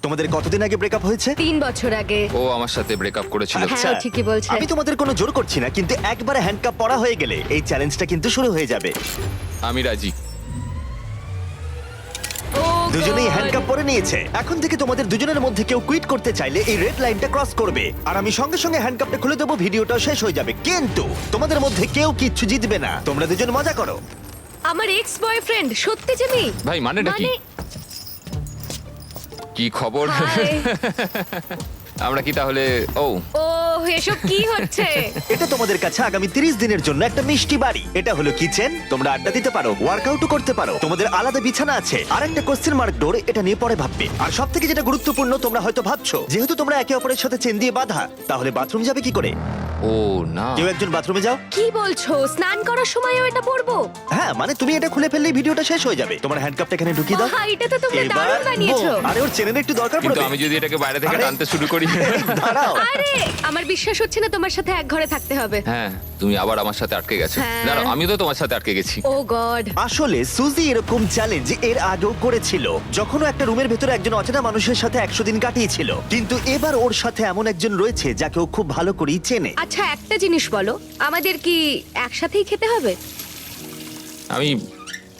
তোমাদের কতদিন আগে ব্রেকআপ হয়েছে? 3 বছর আগে। ও আমার সাথে ব্রেকআপ করেছিল। আচ্ছা। হ্যাঁ, ও ঠিকই বলছে। আমি তোমাদের কোনো জোর করছি না, কিন্তু একবার হ্যান্ডকাপ পরা হয়ে গেলে এই চ্যালেঞ্জটা কিন্তু শুরু হয়ে যাবে। আমি রাজি। Oh দুজনেই God! হ্যান্ডকাপ পরে নিয়েছে। এখন থেকে তোমাদের দুজনের মধ্যে কেউ কুইট করতে চাইলে এই রেড লাইনটা ক্রস করবে, আর আমি সঙ্গে সঙ্গে হ্যান্ডকাপটা খুলে দেবো, ভিডিওটা শেষ হয়ে যাবে। কিন্তু তোমাদের মধ্যে কেউ কিচ্ছু জিতবে না, তোমরা দুজন মজা করো। আমার এক্স বয়ফ্রেন্ড সত্যি জিমি। ভাই মানেটা কি? কি খবর? হাই। আমরা কি তাহলে ও ও এসব কি হচ্ছে? এটা তোমাদের কাছে আগামী 30 দিনের জন্য একটা মিষ্টি বাড়ি। এটা হলো কিচেন, তোমরা আড্ডা দিতে পারো, ওয়ার্কআউটও করতে পারো, তোমাদের আলাদা বিছানা আছে, আর একটা কোশ্চেন মার্ক ডোর, এটা নিয়ে পরে ভাববে। আর সবথেকে যেটা গুরুত্বপূর্ণ, তোমরা হয়তো ভাবছো যেহেতু তোমরা একে অপরের সাথে চেন দিয়ে বাঁধা, তাহলে বাথরুম যাবে কি করে? ও না। কেউ একজন বাথরুমে যাও। কি বলছো? স্নান করার সময়ও এটা পরবো? হ্যাঁ, মানে তুমি এটা খুলে ফেললেই ভিডিওটা শেষ হয়ে যাবে। তোমার হ্যান্ডকাপটা এখানে ঢুকিয়ে দাও। বাহ, এটা তো তোমরা এবার দারুণ বানিয়েছো। boom! আরে ওর চেনের একটু দরকার কিন্তু পড়বে। আমি যদি এটাকে বাইরে থেকে আরে- টানতে শুরু করি। দাঁড়াও। আরে আমার বিশ্বাস হচ্ছে না তোমার সাথে এক ঘরে থাকতে হবে। হ্যাঁ, তুমি আবার আমার সাথে আটকে গেছো। হ্যাঁ। দাঁড়াও, আমি তো তোমার সাথে আটকে গেছি। ও গড। আসলে সুজি এরকম চ্যালেঞ্জ এর আগেও করেছিল, যখন ও একটা রুমের ভেতরে একজন অচেনা মানুষের সাথে 100 দিন কাটিয়েছিল। কিন্তু এবার ওর সাথে এমন একজন রয়েছে যাকে ও খুব ভালো করেই চেনে। আচ্ছা একটা জিনিস বলো, আমাদের কি একসাথেই খেতে হবে?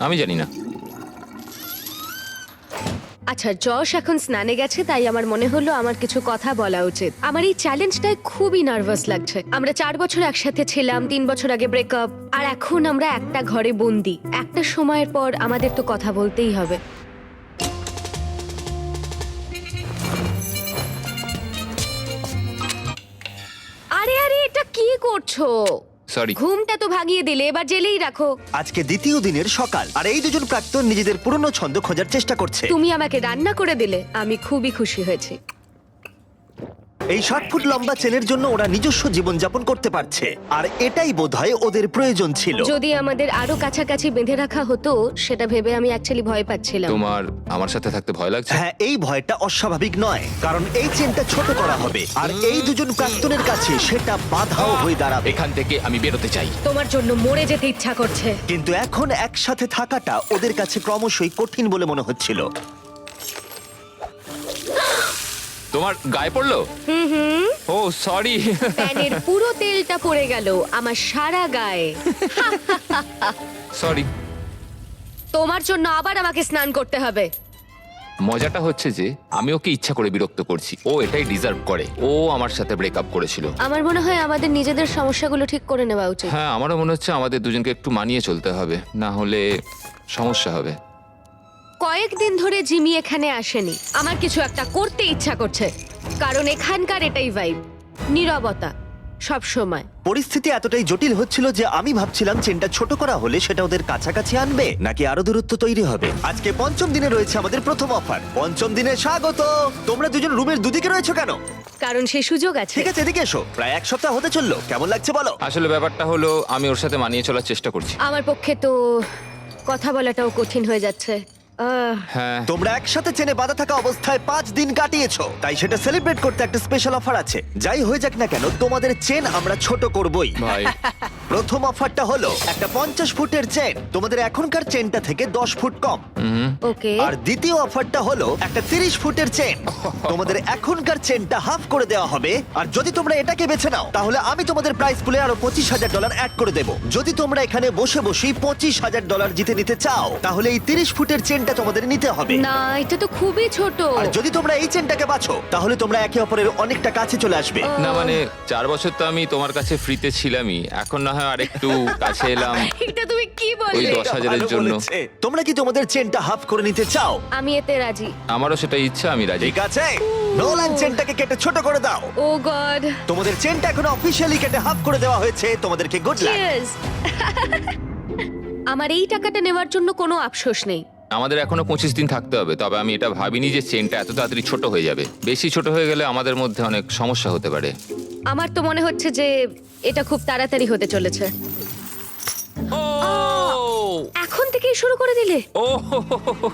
আমি জানি না। আচ্ছা যশ এখন স্নানে গেছে, তাই আমার মনে হলো আমার কিছু কথা বলা উচিত। আমার এই চ্যালেঞ্জটায় খুবই নার্ভাস লাগছে। আমরা 4 বছর একসাথে ছিলাম, 3 বছর আগে ব্রেকআপ, আর এখন আমরা একটা ঘরে বন্দি। একটা সময়ের পর আমাদের তো কথা বলতেই হবে। আরে আরে এটা কি করছো? সরি। ঘুমটা তো ভাগিয়ে দিলে, এবার জেলেই রাখো। আজকে দ্বিতীয় দিনের সকাল, আর এই দুজন প্রাক্তন নিজেদের পুরনো ছন্দ খোঁজার চেষ্টা করছে। তুমি আমাকে রান্না করে দিলে, আমি খুবই খুশি হয়েছি। এই 60 ফুট লম্বা চেনের জন্য ওরা নিজস্ব জীবনযাপন করতে পারছে, আর এটাই বোধহয় ওদের প্রয়োজন ছিল। যদি আমাদের আরো কাছাকাছি বেঁধে রাখা হতো, সেটা ভেবে আমি অ্যাকচুয়ালি ভয় পাচ্ছিলাম। তোমার আমার সাথে থাকতে ভয় লাগছে? হ্যাঁ, এই ভয়টা অস্বাভাবিক নয়, কারণ এই চেনটা ছোট করা হবে, আর এই দুজন প্রাক্তনের কাছে সেটা বাধাও হয়ে দাঁড়াবে। এখান থেকে আমি বেরোতে চাই। তোমার জন্য মরে যেতে ইচ্ছা করছে। কিন্তু এখন একসাথে থাকাটা ওদের কাছে ক্রমশই কঠিন বলে মনে হচ্ছিল। তোমার গায়ে পড়লো? ও সরি। প্যানের পুরো তেলটা পড়ে গেল আমার সারা গায়ে। সরি। তোমার জন্য আবার আমাকে স্নান করতে হবে। মজাটা হচ্ছে যে আমি ওকে ইচ্ছা করে বিরক্ত করছি। ও এটাই ডিজার্ভ করে। ও আমার সাথে ব্রেকআপ করেছিল। আমার মনে হয় আমাদের নিজেদের সমস্যাগুলো ঠিক করে নেওয়া উচিত। হ্যাঁ, আমারও মনে হচ্ছে আমাদের দুজনকে একটু মানিয়ে চলতে হবে, না হলে সমস্যা হবে। কয়েকদিন ধরে জিমি এখানে আসেনি। আমার কিছু একটা করতে ইচ্ছা করছে, কারণ এখানকার এটাই ভাইব, নীরবতা সব সময়। পরিস্থিতি এতটাই জটিল হচ্ছিল যে আমি ভাবছিলাম চেনটা ছোট করা হলে সেটা ওদের কাছাকাছি আনবে, নাকি আরো দূরত্ব তৈরি হবে। আজকে পঞ্চম দিনে রয়েছে আমাদের প্রথম অফার। পঞ্চম দিনে স্বাগত। তোমরা দুজন রুমের দুদিকে রয়েছো কেন? কারণ সেই সুযোগ আছে। ঠিক আছে, এদিকে এসো। প্রায় 1 সপ্তাহ হতে চললো, কেমন লাগছে বলো? আসলে ব্যাপারটা হলো আমি ওর সাথে মানিয়ে চলার চেষ্টা করছি। আমার পক্ষে তো কথা বলাটাও কঠিন হয়ে যাচ্ছে। হ্যাঁ, তোমরা একসাথে চেনে বাঁধা থাকা অবস্থায় 5 দিন কাটিয়েছো, তাই সেটা সেলিব্রেট করতে একটা স্পেশাল অফার আছে। যাই হয়ে যাক না কেন, তোমাদের চেন আমরা ছোট করবই। ভাই। প্রথম অফারটা হলো একটা 50 ফুটের চেন, তোমাদের এখনকার চেনটা থেকে 10 ফুট কম। ওকে। আর দ্বিতীয় অফারটা হলো একটা 30 ফুটের চেন, তোমাদের এখনকার চেনটা হাফ করে দেওয়া হবে। আর যদি তোমরা এটাকে বেছে নাও, তাহলে আমি তোমাদের প্রাইস পুলে আরো $25,000 অ্যাড করে দেবো। যদি তোমরা এখানে বসে বসেই $25,000 জিতে নিতে চাও, তাহলে এই 30 ফুটের চেনটা তোমাদের নিতে হবে। না, এটা তো খুবই ছোট। আর যদি তোমরা এই চেনটাকে বাছো, তাহলে তোমরা একে অপরের অনেকটা কাছে চলে আসবে। না মানে 4 বছর তো আমি তোমার কাছে ফ্রিতে ছিলামই, এখন না হয় আরেকটু কাছে এলাম। এটা তুমি কি ওই বললে? 10,000-এর ভালো জন্য। বলেছে। তোমরা কি তোমাদের চেনটা হাফ করে নিতে চাও? আমি এতে রাজি। আমারও সেটা ইচ্ছা, আমি রাজি। ঠিক আছে, নোলান চেনটাকে কেটে ছোট করে দাও। ও গড। তোমাদের চেনটা এখন অফিশিয়ালি কেটে হাফ করে দেওয়া হয়েছে। তোমাদেরকে গুড লাক। চিয়ার্স। আমার এই টাকাটা নেওয়ার জন্য কোনো আফসোস নেই। আমাদের এখনো 25 দিন থাকতে হবে, তবে আমি এটা ভাবিনি যে চেনটা এত তাড়াতাড়ি ছোট হয়ে যাবে। বেশি ছোট হয়ে গেলে আমাদের মধ্যে অনেক সমস্যা হতে পারে। আমার তো মনে হচ্ছে যে এটা খুব তাড়াতাড়ি হতে চলেছে। এখন থেকেই শুরু করে দিলে? ও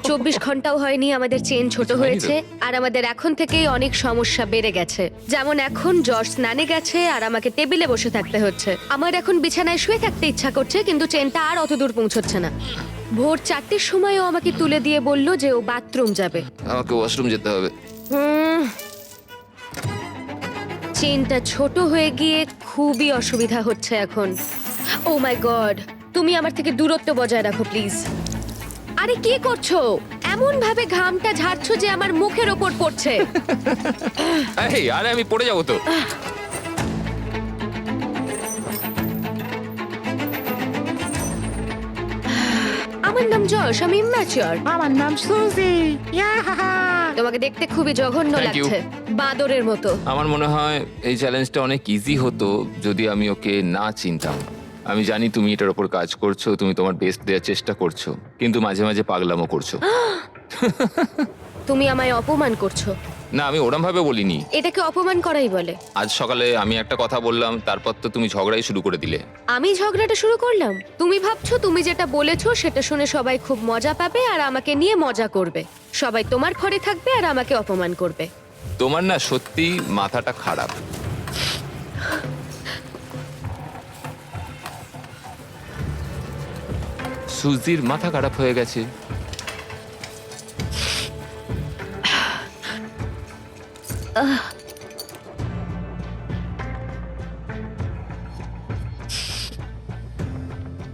24 ঘন্টাও হয়নি আমাদের চেন ছোট হয়নি তো। হয়েছে, আর আমাদের এখন থেকেই অনেক সমস্যা বেড়ে গেছে। যেমন এখন জর্জ স্নানে গেছে আর আমাকে টেবিলে বসে থাকতে হচ্ছে। আমার এখন বিছানায় শুয়ে থাকতে ইচ্ছা করছে, কিন্তু চেনটা আর অত দূর পৌঁছচ্ছে না। ভোর 4টের সময়ও আমাকে তুলে দিয়ে বলল যে ও বাথরুম যাবে। আমাকে ওয়াশরুম যেতে হবে। চেনটা ছোট হয়ে গিয়ে খুবই অসুবিধা হচ্ছে এখন। ও মাই গড, তুমি আমার থেকে দূরত্ব বজায় রাখো প্লিজ। আরে কি করছো? এমন ভাবে ঘামটা ঝাড়ছো যে আমার মুখের ওপর পড়ছে। এই আরে আমি পড়ে যাবো তো। আমার নাম যশ, আমি ইম্যাচিওর। আমার নাম সুজি। তোমাকে দেখতে খুবই জঘন্য Thank you. লাগছে, বাঁদরের মতো। আমার মনে হয় এই চ্যালেঞ্জটা অনেক ইজি হতো যদি আমি ওকে না চিনতাম। আমি জানি তুমি এটার উপর কাজ করছো, তুমি তোমার বেস্ট দেওয়ার চেষ্টা করছো, কিন্তু মাঝে মাঝে পাগলামো করছো। তুমি আমায় অপমান করছো। না, আমি ওরম ভাবে বলিনি। এটাকে অপমান করাই বলে। আজ সকালে আমি একটা কথা বললাম, তারপর তো তুমি ঝগড়াই শুরু করে দিলে। আমি ঝগড়াটা শুরু করলাম? তুমি ভাবছো তুমি যেটা বলেছো সেটা শুনে সবাই খুব মজা পাবে আর আমাকে নিয়ে মজা করবে। সবাই তোমার ঘরে থাকবে আর আমাকে অপমান করবে। তোমার না সত্যি মাথাটা খারাপ। সুজির মাথা খারাপ হয়ে গেছে।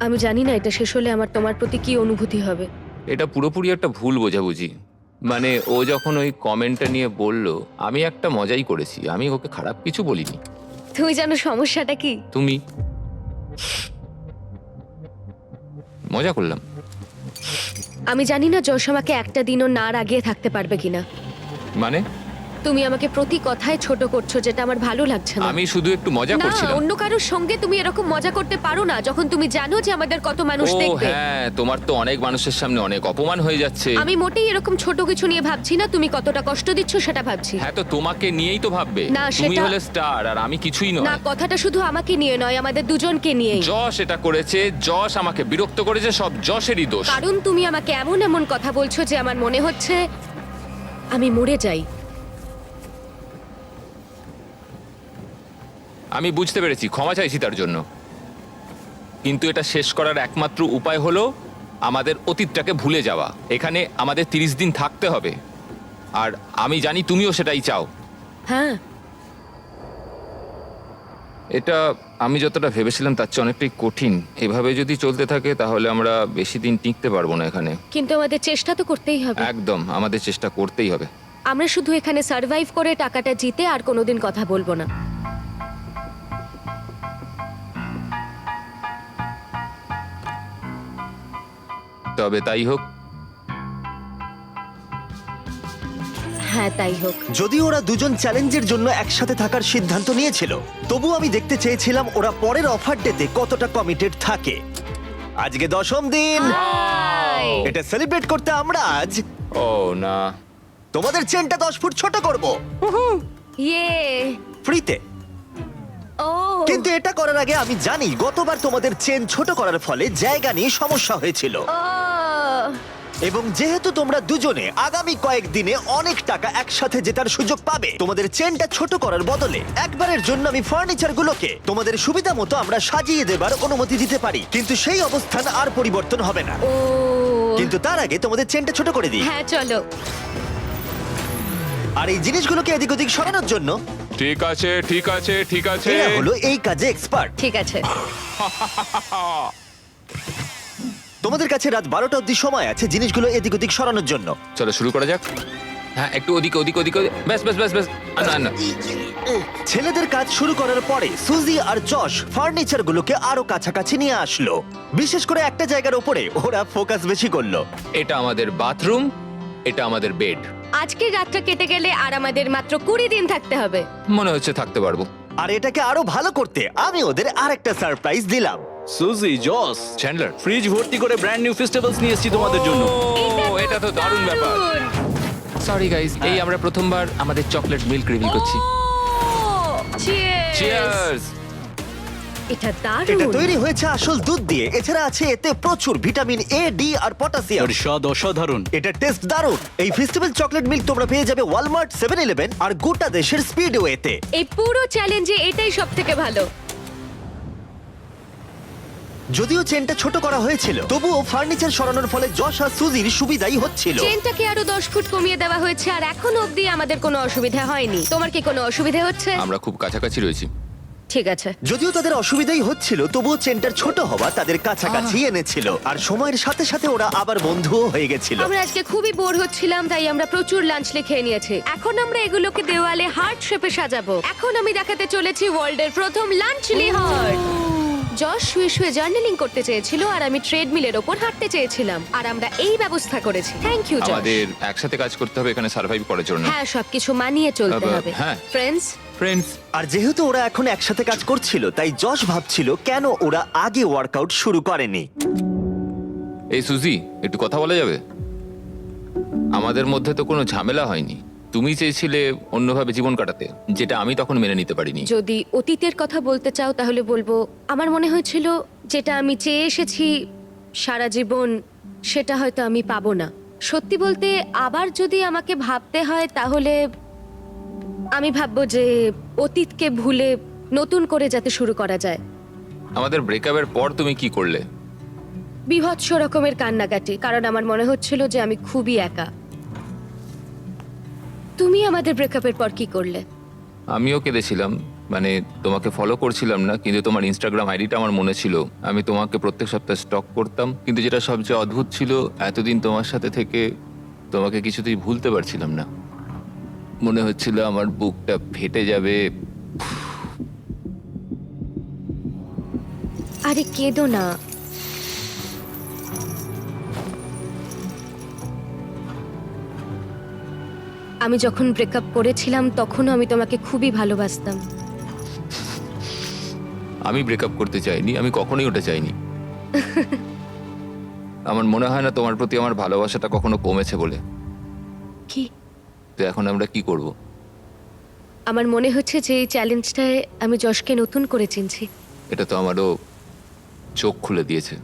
আমি জানি না এটা শেষ হলে আমার তোমার প্রতি কি অনুভূতি হবে। এটা পুরোপুরি একটা ভুল বোঝাবুঝি। মানে ও যখন ওই কমেন্টটা নিয়ে বলল, আমি একটা মজাই করেছি, আমি ওকে খারাপ কিছু বলিনি। তুমি জানো সমস্যাটা কি? তুমি মজা করলাম। আমি জানি না যশ আমাকে একটা দিনও না রাগিয়ে থাকতে পারবে কিনা। মানে তুমি আমাকে প্রতি কথায় ছোট করছো, যেটা আমার ভালো লাগছে না। আমি শুধু একটু মজা না, করছিলাম। অন্য কারোর সঙ্গে তুমি এরকম মজা করতে পারো না যখন তুমি জানো যে আমাদের কত মানুষ ও দেখবে। হ্যাঁ, তোমার তো অনেক মানুষের সামনে অনেক অপমান হয়ে যাচ্ছে। আমি মোটেই এরকম ছোট কিছু নিয়ে ভাবছি না, তুমি কতটা কষ্ট দিচ্ছ সেটা ভাবছি। হ্যাঁ, তো তোমাকে নিয়েই তো ভাববে। না, তুমি সেটা- হলে স্টার আর আমি কিছুই না, নয়। কথাটা শুধু আমাকে নিয়ে নয়, আমাদের দুজনকে নিয়েই। যশ এটা করেছে, যশ আমাকে বিরক্ত করেছে, সব যশেরই দোষ। কারণ তুমি আমাকে এমন এমন কথা বলছো যে আমার মনে হচ্ছে আমি মরে যাই। আমি বুঝতে পেরেছি, ক্ষমা চাইছি তার জন্য। কিন্তু এটা শেষ করার একমাত্র উপায় হলো আমাদের অতীতটাকে ভুলে যাওয়া। এখানে আমাদের 30 দিন থাকতে হবে, আর আমি জানি তুমিও সেটাই চাও। হ্যাঁ, এটা আমি যতটা ভেবেছিলাম তার চেয়ে অনেকটাই কঠিন। এভাবে যদি চলতে থাকে তাহলে আমরা বেশি দিন টিকতে পারবো না এখানে। কিন্তু আমাদের চেষ্টা তো করতেই হবে। একদম, আমাদের চেষ্টা করতেই হবে। আমরা শুধু এখানে সার্ভাইভ করে টাকাটা জিতে আর কোনোদিন কথা বলবো না। তবে তাই হোক। হ্যাঁ, তাই হোক। যদিও ওরা দুজন চ্যালেঞ্জের জন্য একসাথে থাকার সিদ্ধান্ত নিয়েছিল, তবু আমি দেখতে চেয়েছিলাম ওরা পরের অফার ডেতে কতটা কমিটেড থাকে। আজকে 10ম দিন। হাই। এটা সেলিব্রেট করতে আমরা আজ ও না, তোমাদের চেনটা 10 ফুট ছোট করব ইয়ে। ফ্রিতে। ও, কিন্তু এটা করার আগে আমি জানি গতবার তোমাদের চেন ছোট করার ফলে জায়গা নিয়ে সমস্যা হয়েছিল, ও, এবং যেহেতু তোমরা দুজনে আগামী কয়েকদিনে অনেক টাকা একসাথে জেতার সুযোগ পাবে, তোমাদের চেনটা ছোট করার বদলে একবারের জন্য আমি ফার্নিচারগুলোকে তোমাদের সুবিধা মতো আমরা সাজিয়ে দেবার অনুমতি দিতে পারি। কিন্তু সেই অবস্থান আর পরিবর্তন হবে না। ও। কিন্তু তার আগে তোমাদের চেনটা ছোট করে দিই। হ্যাঁ, চলো। আর এই জিনিসগুলোকে এদিক ওদিক সরানোর জন্য ঠিক আছে ঠিক আছে ঠিক আছে। এরা হলো এই কাজে এক্সপার্ট। ঠিক আছে। তোমাদের কাছে রাত 12টা অব্দি সময় আছে জিনিসগুলো এদিক ওদিক সরানোর জন্য। চলো শুরু করা যাক। হ্যাঁ, একটু ওদিকে ওদিকে ওদিকে ব্যাস ব্যাস ব্যাস ব্যাস। না না, ছেলেদের কাজ শুরু করার পরে সুজি আর যশ ফার্নিচারগুলোকে আরো কাছাকাছি নিয়ে আসলো। বিশেষ করে একটা জায়গার উপরে ওরা ফোকাস বেশি করলো। এটা আমাদের বাথরুম, এটা আমাদের বেড। আজকের রাতটা কেটে গেলে আর আমাদের মাত্র 20 দিন থাকতে হবে। মনে হচ্ছে থাকতে পারবো। আর এটাকে আরো ভালো করতে আমি ওদের আরেকটা সারপ্রাইজ দিলাম। সুজি, জস, চ্যান্ডলার, ফ্রিজ ভর্তি করে ব্র্যান্ড নিউ ফেস্টিভ্যালস নিয়ে এসেছি তোমাদের জন্য। এটা তো দারুণ ব্যাপার। সরি গাইস, এই আমরা প্রথমবার আমাদের চকলেট মিল্ক রিভিল করছি। চিয়ার্স। চিয়ার্স। এটা এটা দারুণ। তৈরি হয়েছে আসল দুধ দিয়ে, এছাড়া আছে এতে প্রচুর ভিটামিন এ, ডি আর পটাশিয়াম। এর স্বাদ অসাধারণ। এটা টেস্ট দারুণ। এই ফেস্টিভ্যাল চকলেট মিল্ক তোমরা পেয়ে যাবে ওয়ালমার্ট, 7-Eleven আর গোটা দেশের স্পিডওয়েতে। এই পুরো চ্যালেঞ্জে এটাই সবথেকে ভালো। যদিও চেনটা ছোট করা হয়েছিল, তবুও ফার্নিচার সরানোর ফলে যশ আর সুজির সুবিধাই হচ্ছিল। চেনটাকে আরো 10 ফুট কমিয়ে দেওয়া হয়েছে আর এখনো অবধি আমাদের কোনো অসুবিধা হয়নি। তোমার কি কোনো অসুবিধা হচ্ছে? আমরা খুব কাছাকাছি রয়েছি। ঠিক আছে। যদিও তাদের অসুবিধাই হচ্ছিল, তবুও চেনটার ছোট হওয়া তাদের কাছাকাছি এনেছিল, আর সময়ের সাথে সাথে ওরা আবার বন্ধুও হয়ে গেছিল। আমরা আজকে খুবই বোর হচ্ছিলাম, তাই আমরা প্রচুর লাঞ্চ খেয়ে নিয়েছি। এখন আমরা এগুলোকে দেওয়ালে হার্ট শেপে সাজাবো। এখন আমি দেখাতে চলেছি ওয়ার্ল্ডের প্রথম লাঞ্চলি হার্ট। যশ শুয়ে শুয়ে জার্নালিং করতে চেয়েছিল আর আমি ট্রেডমিলের ওপর হাঁটতে চেয়েছিলাম, আর আমরা এই ব্যবস্থা করেছি। থ্যাংক ইউ যশ। আমাদের একসাথে কাজ করতে হবে এখানে সার্ভাইভ করার জন্য। হ্যাঁ, সবকিছু মানিয়ে চলতে হবে। হ্যাঁ। ফ্রেন্ডস, ফ্রেন্ডস, আর যেহেতু ওরা এখন একসাথে কাজ করছিল, তাই যশ ভাবছিল কেন ওরা আগে ওয়ার্কআউট শুরু করেনি। এই সুজি, একটু কথা বলা যাবে? আমাদের মধ্যে তো কোনো ঝামেলা হয়নি। তুমি চেয়েছিলে অন্যভাবে জীবন কাটাতে, যেটা আমি তখন মেনে নিতে পারিনি। যদি অতীতের কথা বলতে চাও তাহলে বলবো আমার মনে হয়েছিল যেটা আমি চেয়ে এসেছি সারা জীবন, সেটা হয়তো আমি পাবো না। সত্যি বলতে আবার যদি আমাকে ভাবতে হয় তাহলে আমি ভাববো যে অতীতকে ভুলে নতুন করে যাতে শুরু করা যায়। আমাদের ব্রেকআপের পর তুমি কি করলে? বীভৎস রকমের কান্নাকাটি, কারণ আমার মনে হচ্ছিল যে আমি খুবই একা। তুমি আমাদের ব্রেকআপের পর কি করলে? আমিও কেঁদেছিলাম, মানে তোমাকে ফলো করছিলাম না, কিন্তু তোমার ইনস্টাগ্রাম আইডিটা আমার মনে ছিল। আমি তোমাকে প্রত্যেক সপ্তাহে স্টক করতাম, কিন্তু যেটা সবচেয়ে অদ্ভুত ছিল, এতদিন তোমার সাথে থেকে তোমাকে কিছুতেই ভুলতে পারছিলাম না। মনে হচ্ছিল আমার বুকটা ফেটে যাবে। আরে কেঁদো না। আমি যখন ব্রেকআপ করেছিলাম তখনও আমি তোমাকে খুবই ভালোবাসতাম। আমি ব্রেকআপ করতে চাইনি, আমি কখনোই ওটা চাইনি। আমার মনে হয় না তোমার প্রতি আমার ভালোবাসাটা কখনো কমেছে বলে। কি? তো এখন আমরা কি করব? আমার মনে হচ্ছে যে এই চ্যালেঞ্জটায় আমি যশকে নতুন করে চিনছি। এটা তো আমারও চোখ খুলে দিয়েছে,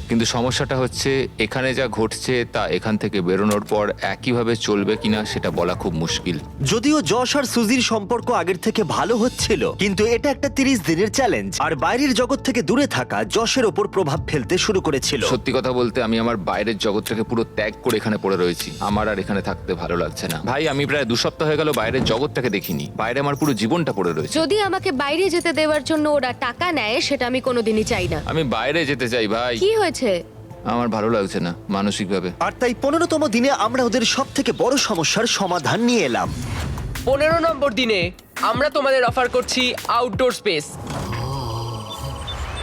কিন্তু সমস্যাটা হচ্ছে এখানে যা ঘটছে তা এখান থেকে বেরোনোর পর একইভাবে চলবে কিনা সেটা বলা খুব মুশকিল। যদিও যশ আর সুজির সম্পর্ক আগের থেকে ভালো হচ্ছিল, কিন্তু এটা একটা 30 দিনের চ্যালেঞ্জ, আর বাইরের জগৎ থেকে দূরে থাকা যশের ওপর প্রভাব ফেলতে শুরু করেছিল। সত্যি কথা বলতে আমি আমার বাইরের জগৎটাকে পুরো ত্যাগ করে এখানে পড়ে রয়েছি। আমার আর এখানে থাকতে ভালো লাগছে না। ভাই, আমি প্রায় 2 সপ্তাহ হয়ে গেল বাইরের জগৎটাকে দেখিনি। বাইরে আমার পুরো জীবনটা পড়ে রয়েছে। যদি আমাকে বাইরে যেতে দেওয়ার জন্য ওরা টাকা নেয় সেটা আমি কোনোদিনই চাই না। আমি বাইরে যেতে চাই ভাই। কি হয়েছে? আমার ভালো লাগছে না মানসিকভাবে। আর তাই 15তম দিনে আমরা ওদের সব থেকে বড় সমস্যার সমাধান নিয়ে এলাম। 15 নম্বর দিনে আমরা তোমাদের অফার করছি আউটডোর স্পেস।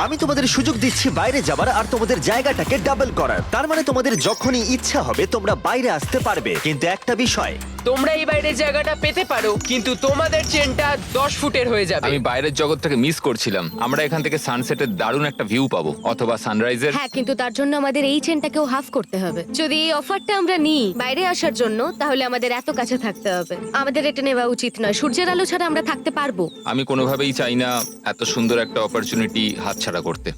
আমি তোমাদের সুযোগ দিচ্ছি বাইরে যাবার আর তোমাদের জায়গাটাকে ডাবল করার। তার মানে তোমাদের যখনই ইচ্ছা হবে তোমরা বাইরে আসতে পারবে, কিন্তু একটা বিষয়, তোমরা এই বাইরের জায়গাটা পেতে পারো, কিন্তু তোমাদের চেনটা 10 ফুটের হয়ে যাবে। আমি বাইরের জগৎটাকে মিস করছিলাম। আমরা এখান থেকে সানসেটের দারুণ একটা ভিউ পাবো, অথবা সানরাইজের। হ্যাঁ, কিন্তু তার জন্য আমাদের এই চেনটাকেও হাফ করতে হবে। যদি এই অফারটা আমরা নিই বাইরে আসার জন্য, তাহলে আমাদের এত কাছে থাকতে হবে। আমাদের এটা নেওয়া উচিত নয়। সূর্যের আলো ছাড়া আমরা থাকতে পারবো? আমি কোনোভাবেই চাই না এত সুন্দর একটা অপরচুনিটি হাতছাড়া করতে।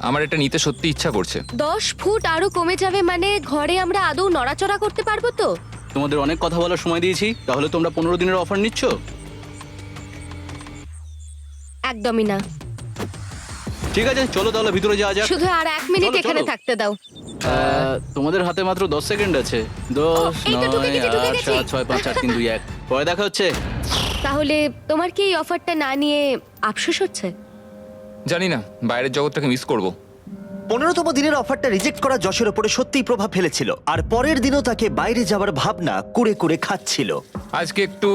আমার এটা নিতে সত্যি ইচ্ছা করছে। 10 ফুট আরো কমে যাবে মানে ঘরে আমরা আদৌ নড়াচড়া করতে পারবো তো? তোমাদের অনেক কথা বলার সময় দিয়েছি, তাহলে তোমরা 15 দিনের অফার নিচ্ছ? একদমই না। ঠিক আছে, চলো তাহলে ভিতরে যাওয়া যাক। শুধু আর 1 মিনিট চলো, এখানে চলো। থাকতে দাও। তোমাদের হাতে মাত্র 10 সেকেন্ড আছে। 10, এই তো ঢুকে 9, গেছি, ঢুকে 8, গেছি। 7, 6, 5, 4, 3, 2, 1। পরে দেখা হচ্ছে। তাহলে তোমার কি এই অফারটা না নিয়ে আফসোস হচ্ছে? জানি না, বাইরের জগৎটাকে মিস করব। 15তম দিনের অফারটা রিজেক্ট করা যশের ওপরে সত্যিই প্রভাব ফেলেছিল, আর পরের দিনও তাকে বাইরে যাওয়ার ভাবনা কুরে কুরে খাচ্ছিল। আজকে একটু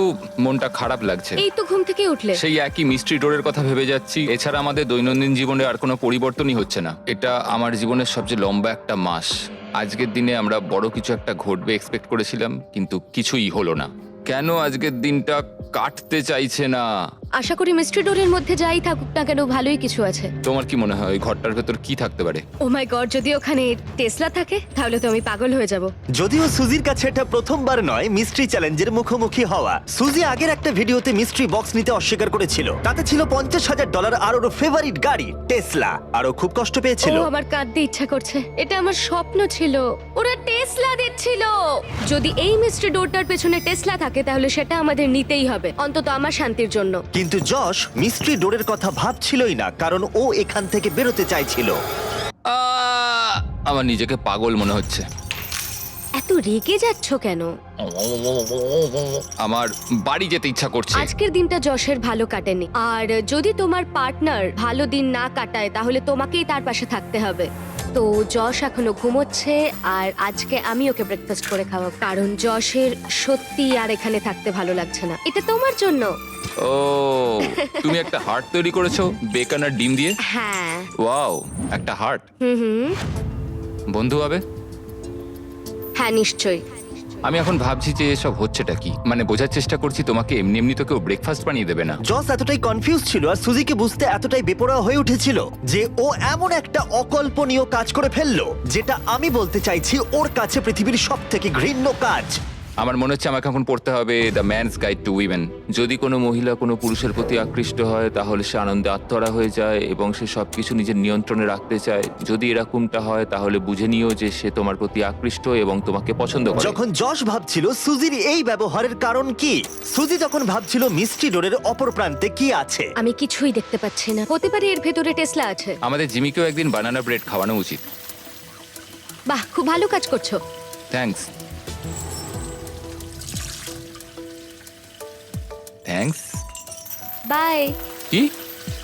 মনটা খারাপ লাগছে। এই তো ঘুম থেকে উঠলে। সেই একই মিস্ট্রি ডোরের কথা ভেবে যাচ্ছি। এছাড়া আমাদের দৈনন্দিন জীবনে আর কোনো পরিবর্তনই হচ্ছে না। এটা আমার জীবনের সবচেয়ে লম্বা একটা মাস। আজকের দিনে আমরা বড় কিছু একটা ঘটবে এক্সপেক্ট করেছিলাম, কিন্তু কিছুই হলো না। কেন আজকের দিনটা কাটতে চাইছে না? আশা করি মিস্ট্রি ডোরের মধ্যে যাই থাকুক না কেন ভালোই কিছু আছে। তোমার কি মনে হয় ওই ঘরটার ভেতর কি থাকতে পারে? ও মাই গড, যদি ওখানে টেসলা থাকে তাহলে তো আমি পাগল হয়ে যাব। যদিও সুজির কাছে এটা প্রথমবার নয় মিস্ট্রি চ্যালেঞ্জের মুখোমুখি হওয়া। সুজি আগের একটা ভিডিওতে মিস্ট্রি বক্স নিতে অস্বীকার করেছিল। তাতে ছিল $50,000 আর ওর ফেভারিট গাড়ি টেসলা, আর ও খুব কষ্ট পেয়েছিল। ও আমার কাঁদতে ইচ্ছা করছে। এটা আমার স্বপ্ন ছিল। ওরা টেসলা টেসলা দিচ্ছিল। যদি এই মিস্ট্রি ডোরটার পেছনে টেসলা থাকে তাহলে সেটা আমাদের নিতেই হবে, অন্তত আমার শান্তির জন্য। কিন্তু যশ মিস্ট্রি ডোরের কথা ভাবছিলই না, কারণ ও এখান থেকে বেরোতে চাইছিল। আমার নিজেকে পাগল মনে হচ্ছে। এত রেগে যাচ্ছ কেন? আমার বাড়ি যেতে ইচ্ছা করছে। আজকের দিনটা যশের ভালো কাটেনি, আর যদি তোমার পার্টনার ভালো দিন না কাটায় তাহলে তোমাকেই তার পাশে থাকতে হবে। তো যশ এখনো ঘুমোচ্ছে, আর আজকে আমি ওকে ব্রেকফাস্ট করে খাওয়াবো, কারণ যশের সত্যি আর এখানে থাকতে ভালো লাগছে না। এটা তোমার জন্য। ও, তুমি একটা হার্ট তৈরি করেছো বেকন আর ডিম দিয়ে। হ্যাঁ। ওয়াও, একটা হার্ট। হুম। বন্ধু হবে? হ্যাঁ, নিশ্চয়ই। আমি এখন ভাবছি যে এসব হচ্ছেটা কি, মানে বোঝার চেষ্টা করছি তোমাকে এমনি এমনি তো কেউ ব্রেকফাস্ট বানিয়ে দেবে না। জস এতটাই কনফিউজ ছিল আর সুজিকে বুঝতে এতটাই বেপরোয়া হয়ে উঠেছিল যে ও এমন একটা অকল্পনীয় কাজ করে ফেললো, যেটা আমি বলতে চাইছি ওর কাছে পৃথিবীর সবথেকে ঘৃণ্য কাজ। আমার মনে হচ্ছে আমাকে এখন পড়তে হবে the man's guide to women. যদি কোনো মহিলা কোনো পুরুষের প্রতি আকৃষ্ট হয় তাহলে সে আনন্দে আত্মহারা হয়ে যায় এবং সে সবকিছু নিজের নিয়ন্ত্রণে রাখতে চায়। যদি এরকমটা হয় তাহলে বুঝে নিও যে সে তোমার প্রতি আকৃষ্ট এবং তোমাকে পছন্দ করে। যখন যশ ভাবছিল সুজির এই ব্যবহারের কারণ কি, সুজি তখন ভাবছিল মিস্ট্রি ডোরের অপর প্রান্তে কি আছে। আমি কিছুই দেখতে পাচ্ছি না। হতে পারে এর ভেতরে টেসলা আছে। আমাদের জিমিকেও একদিন বানানা ব্রেড খাওয়ানো উচিত। বাহ, খুব ভালো কাজ করছো। থ্যাঙ্কস। থ্যাঙ্কস। বাই। কি?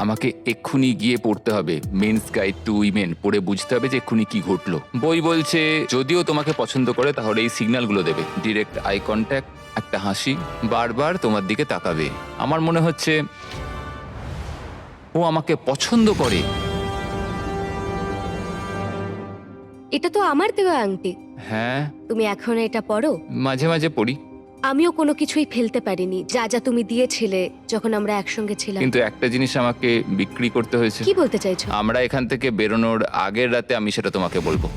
আমাকে এক্ষুনি গিয়ে পড়তে হবে মেন্স গাইড টু উইমেন, পড়ে বুঝতে হবে যে এক্ষুনি কি ঘটলো। বই বলছে যদিও তোমাকে পছন্দ করে তাহলে এই সিগন্যালগুলো দেবে: ডিরেক্ট আই কন্ট্যাক্ট, একটা হাসি, বারবার তোমার দিকে তাকাবে। আমার মনে হচ্ছে ও আমাকে পছন্দ করে। এটা তো আমার দেওয়া আংটি। হ্যাঁ, তুমি এখন এটা পরো। মাঝে মাঝে পড়ি, আমিও কোনো কিছুই ফেলতে পারিনি যা যা তুমি দিয়েছিলে যখন আমরা একসঙ্গে ছিলাম। কিন্তু একটা জিনিস আমাকে বিক্রি করতে হয়েছে। কি বলতে চাইছো? আমরা এখান থেকে বেরোনোর আগের রাতে আমি সেটা তোমাকে বলবো।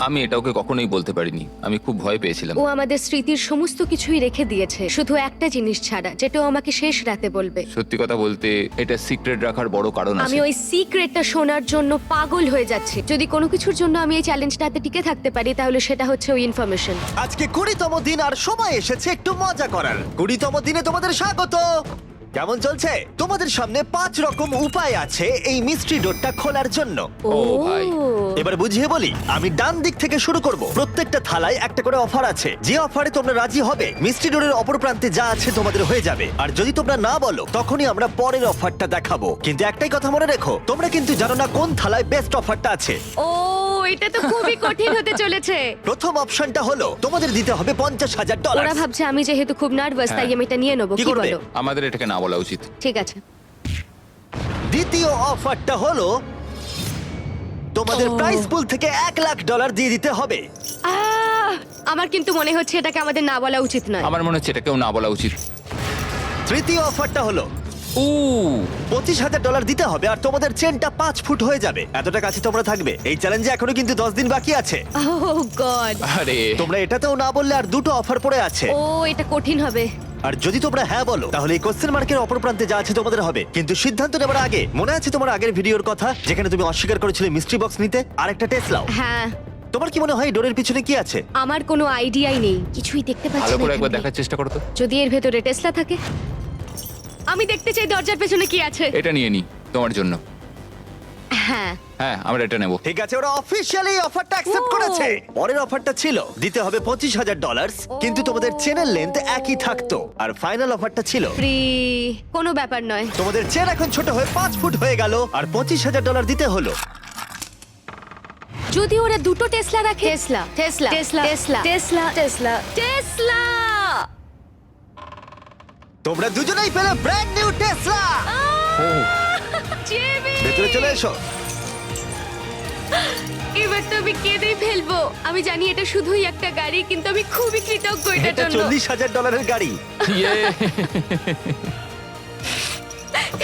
আমি এটা ওকে কখনোই বলতে পারিনি, আমি খুব ভয় পেয়েছিলাম। ও আমাদের স্মৃতির সমস্ত কিছুই রেখে দিয়েছে, শুধু একটা জিনিস ছাড়া, যেটা ও আমাকে শেষ রাতে বলবে। সত্যি কথা বলতে এটা সিক্রেট রাখার বড় কারণ আমি আছে। ওই সিক্রেটটা শোনার জন্য পাগল হয়ে যাচ্ছি। যদি কোনো কিছুর জন্য আমি এই চ্যালেঞ্জটাতে টিকে থাকতে পারি তাহলে সেটা হচ্ছে ওই ইনফরমেশন। আজকে 20তম দিন আর সময় এসেছে একটু মজা করার। 20তম দিনে তোমাদের স্বাগত। কেমন চলছে? তোমাদের সামনে 5 রকম উপায় আছে এই মিস্ট্রি ডোরটা খোলার জন্য। ও ভাই। এবার বুঝিয়ে বলি, আমি ডান দিক থেকে শুরু করব। প্রত্যেকটা থালায় একটা করে অফার আছে, যে অফারে তোমরা রাজি হবে মিস্ট্রি ডোরের অপর প্রান্তে যা আছে তোমাদের হয়ে যাবে। আর যদি তোমরা না বলো তখনই আমরা পরের অফারটা দেখাবো। কিন্তু একটাই কথা মনে রেখো, তোমরা কিন্তু জানো না কোন থালায় বেস্ট অফারটা আছে। ও, এটা তো খুবই কঠিন হতে চলেছে। প্রথম অপশনটা হলো তোমাদের দিতে হবে $50,000। ওরা ভাবছে আমি যেহেতু খুব নার্ভাস তাই আমি এটা নিয়ে নেবো। কি কি করবে? বলো? আমাদের এটাকে না বলা উচিত। ঠিক আছে। দ্বিতীয় অফারটা হলো তোমাদের প্রাইস পুল থেকে $1,00,000 দিয়ে দিতে হবে। আমার কিন্তু মনে হচ্ছে এটাকে আমাদের না বলা উচিত নয়। আমার মনে হচ্ছে এটাকেও না বলা উচিত। তৃতীয় অফারটা হলো ও, $25,000 দিতে হবে আর তোমাদের চেনটা 5 ফুট হয়ে যাবে। এতটা কাছে তোমরা থাকবে। এই চ্যালেঞ্জে এখনো কিন্তু 10 দিন বাকি আছে। ওহ গড। আরে তোমরা এটাতেও না বললে আর দুটো অফার পড়ে আছে। ও, এটা কঠিন হবে। আর যদি তোমরা হ্যাঁ বলো তাহলে এই কোশ্চেন মার্কের অপর প্রান্তে যা আছে তোমাদের হবে। কিন্তু সিদ্ধান্ত নেবার আগে মনে আছে তোমার আগের ভিডিওর কথা যেখানে তুমি অস্বীকার করেছিলে মিস্ট্রি বক্স নিতে আর একটা টেসলাও? হ্যাঁ। তোমার কি মনে হয় ডোরের পিছনে কি আছে? আমার কোনো আইডিয়াই নেই, কিছুই দেখতে পাচ্ছি ভালো না করে একবার এখান দেখার চেষ্টা করো তো। দিয়ে। যদি এর ভেতরে টেসলা থাকে, আমি দেখতে চাই দরজার পেছনে কি আছে। এটা নিয়ে নি তোমার জন্য। হ্যাঁ। হ্যাঁ, আমরা এটা নেব। ঠিক আছে, ওরা অফিশিয়ালি অফারটা অ্যাকসেপ্ট ও। করেছে। পরের অফারটা ছিল দিতে হবে $25,000, কিন্তু তোমাদের চেনের লেন্থ একই থাকতো। আর ফাইনাল অফারটা ছিল ফ্রি। কোনো ব্যাপার নয়। তোমাদের চেন এখন ছোট হয়ে 5 ফুট হয়ে গেল আর $25,000 দিতে হলো। যদি ওরা দুটো টেসলা রাখে। Tesla, Tesla, Tesla, Tesla, Tesla, Tesla, Tesla. তোমরা দুজনেই পেলে ব্র্যান্ড নিউ টেসলা। জিমি! ভেতরে চলে এসো। এবার তো আমি কেঁদেই ফেলবো। আমি জানি এটা শুধুই একটা গাড়ি, কিন্তু আমি খুবই কৃতজ্ঞ এটার এটা জন্য। $40,000 গাড়ি। ইয়ে,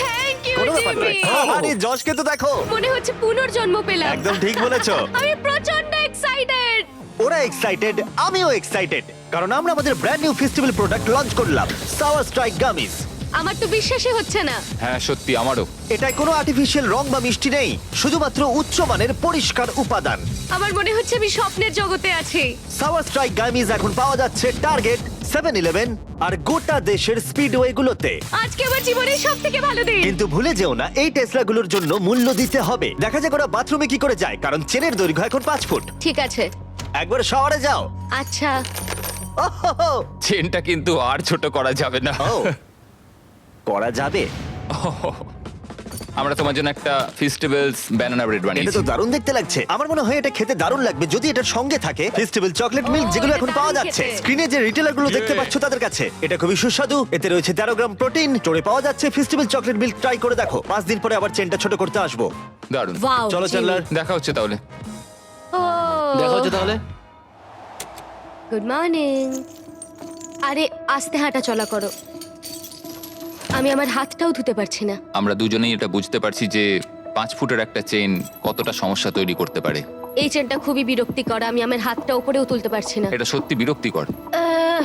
থ্যাংক ইউ কোনো ব্যাপার নয়। জিমি। আরে যশকে তো দেখো। মনে হচ্ছে পুনর্জন্ম পেলাম। একদম ঠিক বলেছো। আমি প্রচন্ড এক্সাইটেড। ওরা এক্সাইটেড, আমিও এক্সাইটেড, কারণ আমরা আমাদের brand new festival product launch করলাম, সাওয়ার স্ট্রাইক গামিস। আমার তো বিশ্বাসই হচ্ছে না। হ্যাঁ সত্যি আমারও। এটায় কোনো আর্টিফিশিয়াল রং বা মিষ্টি নেই, শুধুমাত্র উচ্চমানের পরিষ্কার উপাদান। আমার মনে হচ্ছে আমি স্বপ্নের জগতে আছি। সাওয়ার স্ট্রাইক গামিজ এখন পাওয়া যাচ্ছে টার্গেট, 7-Eleven আর গোটা দেশের স্পিডওয়ে গুলোতে। আজকে আমার জীবনের সবথেকে ভালো দিন। কিন্তু ভুলে যেও না, এই টেসলাগুলোর জন্য মূল্য দিতে হবে। দেখা যাক ওরা বাথরুমে কি করে যায়, কারণ চেনের দৈর্ঘ্য এখন 5 ফুট। ঠিক আছে। একবার শাওয়ারে যাও। আচ্ছা, ওহো, চেনটা কিন্তু আর ছোট করা যাবে না। ও, করা যাবে। আমরা তোমার জন্য একটা ফেস্টিভ্যালস ব্যানানা ব্রেড এটা বানিয়েছি। তো দারুণ দেখতে লাগছে। আমার মনে হয় এটা খেতে দারুণ লাগবে যদি এটার সঙ্গে থাকে ফেস্টিভ্যাল চকলেট মিল্ক, যেগুলো এটা এখন পাওয়া দারুণ যাচ্ছে খেতে। স্ক্রিনে যে রিটেলার গুলো দেখতে পাচ্ছ তাদের কাছে। এটা খুবই সুস্বাদু, এতে রয়েছে 13 গ্রাম প্রোটিন, স্টোরে পাওয়া যাচ্ছে। ফেস্টিভ্যাল চকলেট মিল্ক ট্রাই করে দেখো। 5 দিন পরে আবার চেনটা ছোট করতে আসবো। দারুণ। ওয়াও। চলো চ্যান্ডলার। দেখা হচ্ছে তাহলে। ও দেখা হচ্ছে তাহলে। Good morning. আরে আস্তে হাঁটা চলা করো, আমি আমার হাতটাও ধুতে পারছি না। আমরা দুজনেই এটা বুঝতে পারছি যে 5 ফুটের একটা চেন কতটা সমস্যা তৈরি করতে পারে। এই চেনটা খুবই বিরক্তিকর, আমি আমার হাতটা উপরেও তুলতে পারছি না। এটা সত্যি বিরক্তিকর। আহ,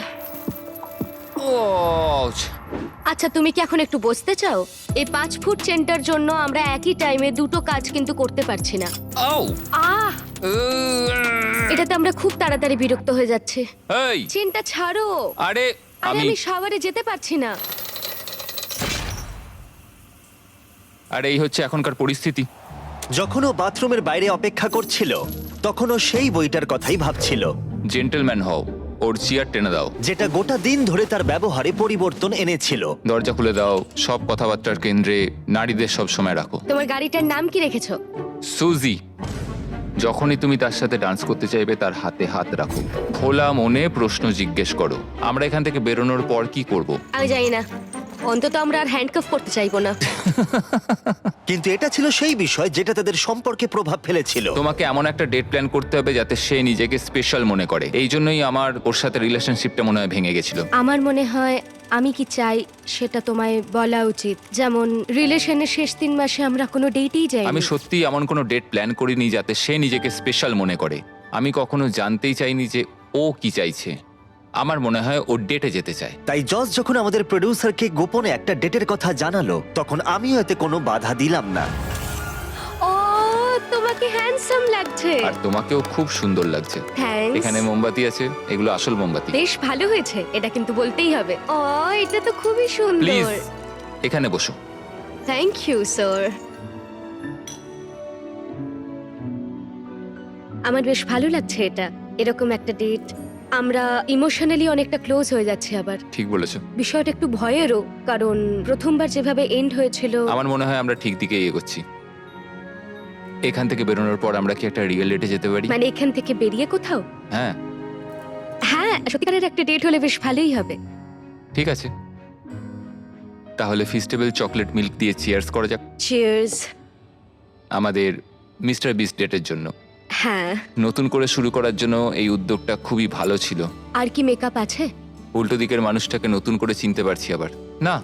আচ্ছা তুমি কি এখন একটু বসতে চাও? এই 5 ফুট চেনটার জন্য আমরা একই টাইমে দুটো কাজ কিন্তু করতে পারছি না। আহ, এটাতে আমরা খুব তাড়াতাড়ি বিরক্ত হয়ে যাচ্ছি। এই চেনটা ছাড়ো। আরে আরে আমি আমি শাওয়ারে যেতে পারছি না। আরে এই হচ্ছে এখনকার পরিস্থিতি। যখন ও বাথরুমের বাইরে অপেক্ষা করছিল তখন ও সেই বইটার কথাই ভাবছিল, জেন্টলম্যান হও, ওর চেয়ার টেনে দাও, যেটা গোটা দিন ধরে তার ব্যবহারে পরিবর্তন এনেছিল। দরজা খুলে দাও, সব কথাবার্তার কেন্দ্রে নারীদের সব সময় রাখো। তোমার গাড়িটার নাম কি রেখেছো? সুজি। যখনই তুমি তার সাথে ডান্স করতে চাইবে তার হাতে হাত রাখো, খোলা মনে প্রশ্ন জিজ্ঞেস করো। আমরা এখান থেকে বেরোনোর পর কি করব? আমি জানি না, অন্তত আমরা আর হ্যান্ডকাফ করতে চাইবো না। কিন্তু এটা ছিল সেই বিষয় যেটা তাদের সম্পর্কে প্রভাব ফেলেছিল। তোমাকে এমন একটা ডেট প্ল্যান করতে হবে যাতে সে নিজেকে স্পেশাল মনে করে। এই জন্যই আমার ওর সাথে রিলেশনশিপটা মনে হয় ভেঙে গেছিল। আমার মনে হয় আমি কি চাই সেটা তোমায় বলা উচিত। যেমন রিলেশনের শেষ 3 মাসে আমরা কোনো ডেটেই যাইনি। আমি সত্যি এমন কোনো ডেট প্ল্যান করিনি যাতে সে নিজেকে স্পেশাল মনে করে। আমি কখনো জানতেই চাইনি যে ও কি চাইছে। আমার মনে হয় ও ডেটে যেতে চায়। তাই জজ যখন আমাদের প্রোডিউসারকে গোপনে একটা ডেটের কথা জানালো তখন আমিও এতে কোনো বাধা দিলাম না। ও তোমাকে হ্যান্ডসাম লাগছে। আর তোমাকেও খুব সুন্দর লাগছে। থ্যাঙ্কস। এখানে মোমবাতি আছে, এগুলো আসল মোমবাতি। বেশ ভালো হয়েছে, এটা কিন্তু বলতেই হবে। ও এটা তো খুবই প্লিজ সুন্দর। এখানে বসো। Thank you sir. আমার বেশ ভালো লাগছে এটা, এরকম একটা ডেট। আমরা ইমোশনালি অনেকটা ক্লোজ হয়ে যাচ্ছি আবার। ঠিক বলেছো। বিষয়টা একটু ভয়েরও, কারণ প্রথমবার যেভাবে এন্ড হয়েছিল। আমার মনে হয় আমরা ঠিক দিকে এগোচ্ছি। এখান থেকে বেরোনোর পর আমরা কি একটা রিয়েল ডেটে যেতে পারি? মানে এখান থেকে বেরিয়ে কোথাও? হ্যাঁ হ্যাঁ, সত্যিকারের একটা ডেট হলে বেশ ভালোই হবে। ঠিক আছে, তাহলে ফেস্টিভ্যাল চকলেট মিল্ক দিয়ে চিয়ার্স করা যাক চিয়ার্স। আমাদের মিস্টার বিস ডেটের জন্য। হ্যাঁ। নতুন করে শুরু করার জন্য এই উদ্যোগটা খুবই ভালো ছিল। আর কি মেকআপ আছে? উল্টো দিকের মানুষটাকে নতুন করে চিনতে পারছি আবার। না,